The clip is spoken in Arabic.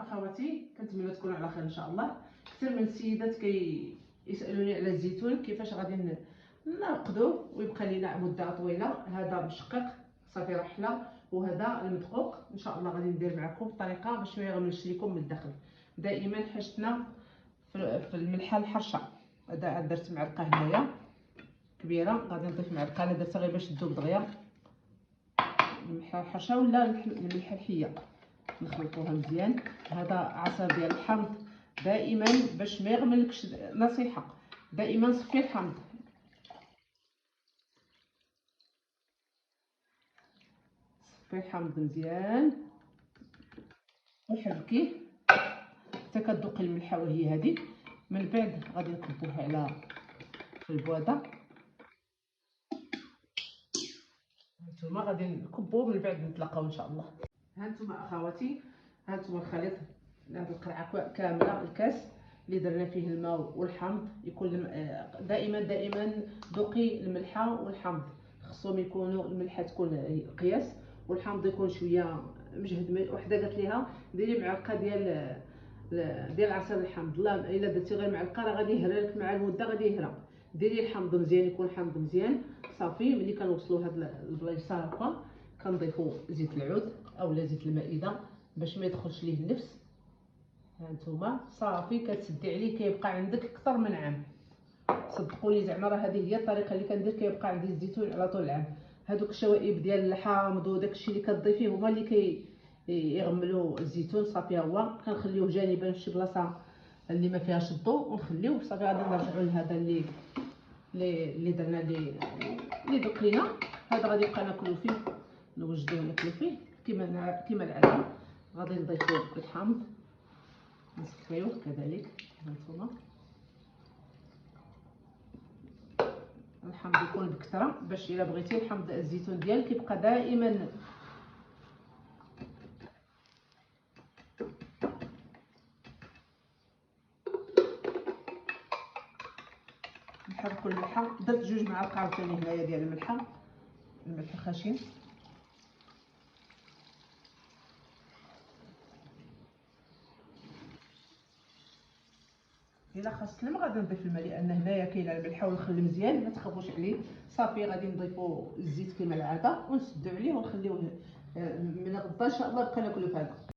اخواتي، كنتمنى تكونوا على خير ان شاء الله. كثير من السيدات يسالوني على الزيتون كيفاش غادي نعقدوه ويبقى لنا مده طويله. هذا مشقق صافي رحله، وهذا المدقوق ان شاء الله غادي ندير معكم بطريقه باش ما يغملش لكم من الداخل. دائما حاجتنا في الملحه الحرشه. هذا درت معلقه هنايا كبيره، غادي نضيف معلقه، انا درتها غير باش تذوب دغيا. الملحه الحرشه ولا الملحه الحيه نخلطوها مزيان. هذا عصير ديال الحامض، دائما باش ما يغملكش، نصيحه دائما صفي الحامض. صفي الحامض مزيان وحركيه حتى كتذوقي الملحه وهي هذه. من بعد غادي نكبوها على في البواده. هانتوما غادي نكبوه من بعد نتلاقاو ان شاء الله. هانتوما اخواتي، هانتوما الخليط، هاد القرعه كامله الكاس اللي درنا فيه الماء والحامض. يكون دائما ذوقي الملحه والحامض، خصهم يكونوا الملحه تكون قياس والحامض يكون شويه مجهد. وحده قالت ليها ديري معلقه ديال عصير الحامض. لا، الا درتي غير معلقه راه غادي يهرى لك مع المده، غادي يهرى. ديري الحامض مزيان، يكون الحامض مزيان صافي. ملي كنوصلوا هاد البلايصه هكا كنضيفوا زيت العود اولا زيت المائده باش ما يدخلش ليه النفس. هانتوما صافي كتسدي عليه، كيبقى عندك اكثر من عام. صدقوني زعما راه هذه هي الطريقه اللي كندير، كيبقى عندي الزيتون على طول العام. هذوك الشوائب ديال الحامض وداك الشيء اللي كتضيفيه هما اللي يغملوا الزيتون. صافي هو كنخليوه جانبا في شي بلاصه اللي ما فيهاش الضوء ونخليوه صافي. غادي نرجعوا لهذا اللي درنا اللي دوق لينا. هذا غادي يبقى ناكلو فيه، نوجدوه ناكلو فيه كما العاده. غادي نضيفو الحامض نصفيوه كذلك. هانتوما الحامض يكون بكثره باش الا بغيتي الحامض الزيتون ديالك يبقى دائما نحركوا الملحه. درت 2 معالق عاوتاني هنايا ديال الملح خشن. الا خاص الماء غادي نضيف الماء، لان هنايا كاينه الملحه والخل مزيان، ما تخافوش عليه. صافي غادي نضيفوا الزيت كما العاده ونسدوا عليه ونخليوه من غدا ان شاء الله نبقى ناكلو في هذا.